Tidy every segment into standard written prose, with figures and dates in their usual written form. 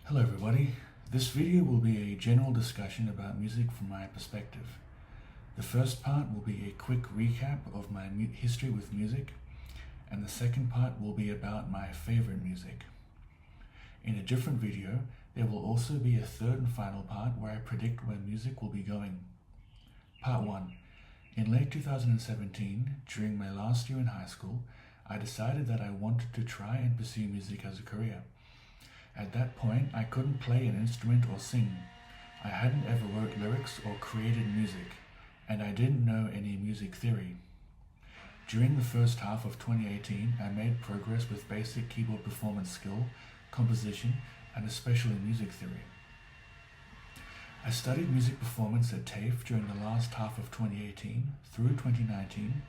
Hello everybody, this video will be a general discussion about music from my perspective. The first part will be a quick recap of my history with music, and the second part will be about my favorite music. In a different video, there will also be a third and final part where I predict where music will be going. Part 1. In late 2017, during my last year in high school, I decided that I wanted to try and pursue music as a career. At that point, I couldn't play an instrument or sing. I hadn't ever wrote lyrics or created music, and I didn't know any music theory. During the first half of 2018, I made progress with basic keyboard performance skill, composition, and especially music theory. I studied music performance at TAFE during the last half of 2018 through 2019,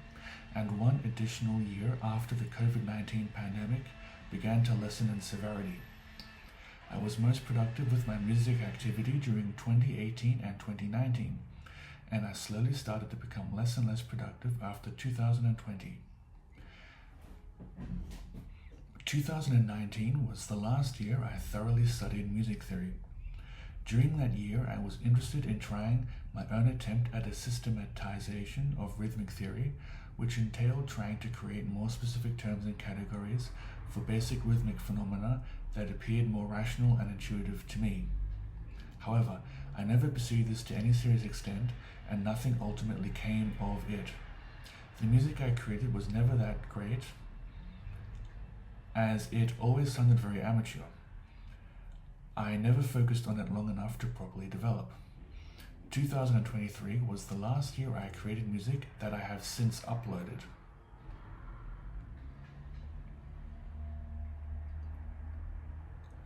and one additional year after the COVID-19 pandemic began to lessen in severity. I was most productive with my music activity during 2018 and 2019, and I slowly started to become less and less productive after 2020. 2019 was the last year I thoroughly studied music theory. During that year, I was interested in trying my own attempt at a systematization of rhythmic theory, which entailed trying to create more specific terms and categories for basic rhythmic phenomena that appeared more rational and intuitive to me. However, I never pursued this to any serious extent, and nothing ultimately came of it. The music I created was never that great, as it always sounded very amateur. I never focused on it long enough to properly develop. 2023 was the last year I created music that I have since uploaded.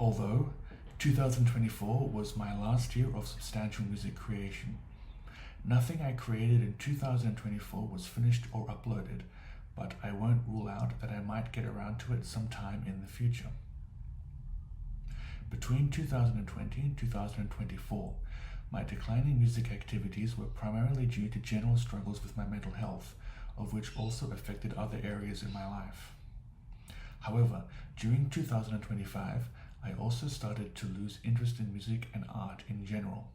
Although 2024 was my last year of substantial music creation. Nothing I created in 2024 was finished or uploaded, but I won't rule out that I might get around to it sometime in the future. Between 2020 and 2024, my declining music activities were primarily due to general struggles with my mental health, of which also affected other areas in my life. However, during 2025, I also started to lose interest in music and art in general.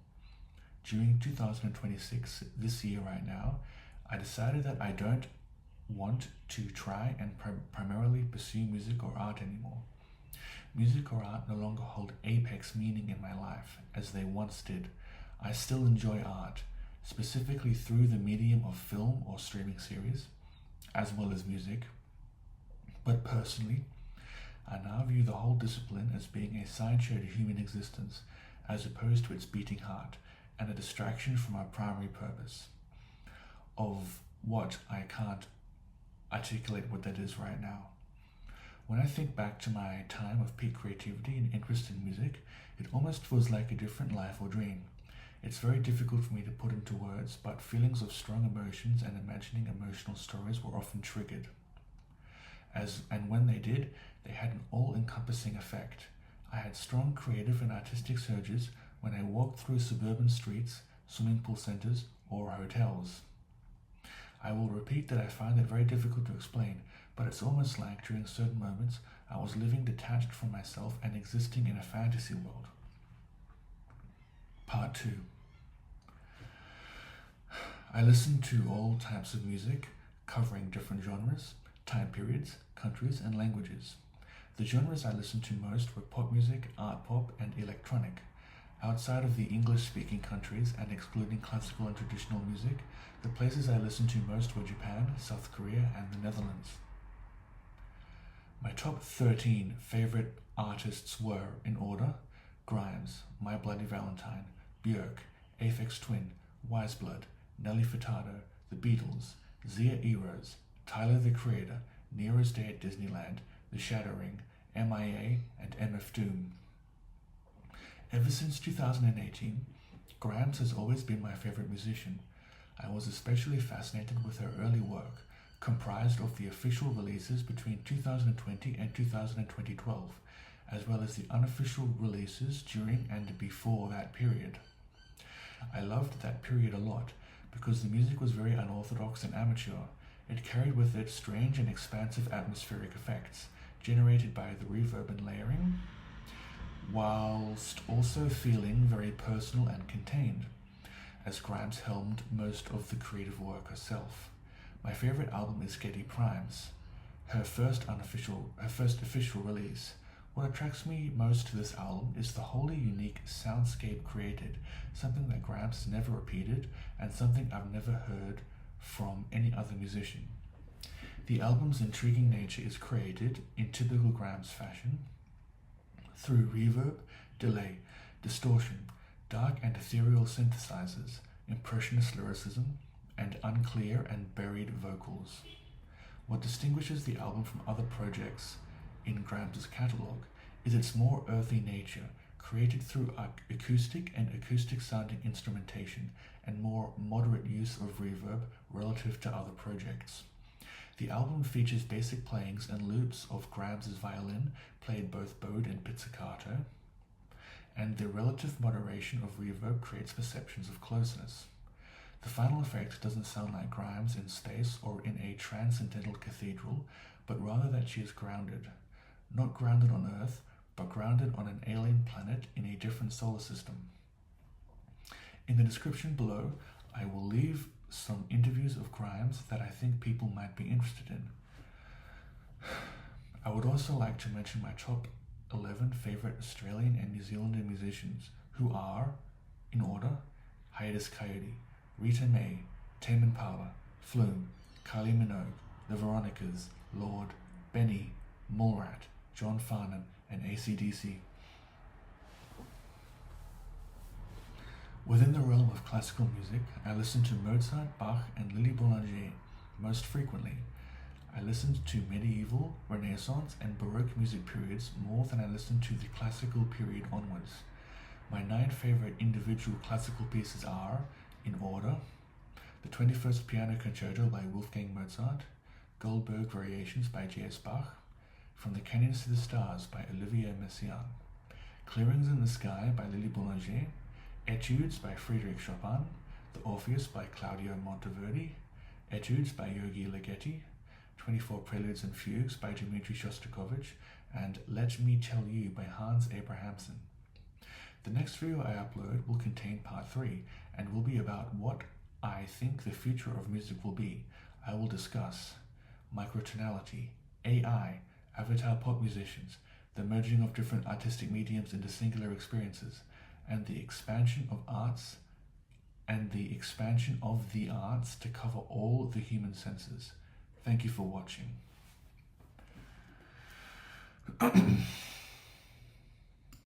During 2026, this year right now, I decided that I don't want to try and primarily pursue music or art anymore. Music or art no longer hold apex meaning in my life, as they once did. I still enjoy art, specifically through the medium of film or streaming series, as well as music. But personally, I now view the whole discipline as being a sideshow to human existence, as opposed to its beating heart, and a distraction from our primary purpose, of what I can't articulate what that is right now. When I think back to my time of peak creativity and interest in music, it almost feels like a different life or dream. It's very difficult for me to put into words, but feelings of strong emotions and imagining emotional stories were often triggered. And when they did, they had an all-encompassing effect. I had strong creative and artistic surges when I walked through suburban streets, swimming pool centers, or hotels. I will repeat that I find it very difficult to explain, but it's almost like during certain moments I was living detached from myself and existing in a fantasy world. Part 2. I listen to all types of music, covering different genres, time periods, countries, and languages. The genres I listened to most were pop music, art pop, and electronic. Outside of the English-speaking countries and excluding classical and traditional music, the places I listened to most were Japan, South Korea, and the Netherlands. My top 13 favorite artists were, in order, Grimes, My Bloody Valentine, Bjork, Aphex Twin, Weyes Blood, Nelly Furtado, The Beatles, Zhea Erose, Tyler the Creator, Neros Day At Disneyland, The Shattering, MIA, and MF Doom. Ever since 2018, Grimes has always been my favorite musician. I was especially fascinated with her early work, comprised of the official releases between 2020 and 2012, as well as the unofficial releases during and before that period. I loved that period a lot because the music was very unorthodox and amateur. It carried with it strange and expansive atmospheric effects, generated by the reverb and layering, whilst also feeling very personal and contained, as Grimes helmed most of the creative work herself. My favourite album is Getty Primes, her first official release. What attracts me most to this album is the wholly unique soundscape created, something that Grimes has never repeated, and something I've never heard from any other musician. The album's intriguing nature is created, in typical Grimes fashion, through reverb, delay, distortion, dark and ethereal synthesizers, impressionist lyricism, and unclear and buried vocals. What distinguishes the album from other projects in Grimes' catalogue is its more earthy nature, created through acoustic and acoustic-sounding instrumentation and more moderate use of reverb relative to other projects. The album features basic playings and loops of Grimes' violin, played both bowed and pizzicato, and the relative moderation of reverb creates perceptions of closeness. The final effect doesn't sound like Grimes in space or in a transcendental cathedral, but rather that she is grounded. Not grounded on Earth, but grounded on an alien planet in a different solar system. In the description below, I will leave some interviews of Grimes that I think people might be interested in. I would also like to mention my top 11 favourite Australian and New Zealander musicians, who are, in order, Hiatus Kaiyote, Rita Mae, Tame Impala, Flume, Kylie Minogue, the Veronicas, Lorde, Benee, Mallrat, John Farnham, and AC/DC. Within the realm of classical music, I listen to Mozart, Bach, and Lili Boulanger most frequently. I listened to medieval, Renaissance, and Baroque music periods more than I listened to the classical period onwards. My 9 favourite individual classical pieces are, in order, the 21st Piano Concerto by Wolfgang Mozart, Goldberg Variations by J.S. Bach, From the Canyons to the Stars by Olivier Messiaen, Clearings in the Sky by Lili Boulanger, Etudes by Frederic Chopin, The Orpheus by Claudio Monteverdi, Etudes by Yogi Ligeti, 24 Preludes and Fugues by Dmitri Shostakovich, and Let Me Tell You by Hans Abrahamsen. The next video I upload will contain part 3 and will be about what I think the future of music will be. I will discuss microtonality, AI, avatar pop musicians, the merging of different artistic mediums into singular experiences, and the expansion of the arts to cover all the human senses. Thank you for watching.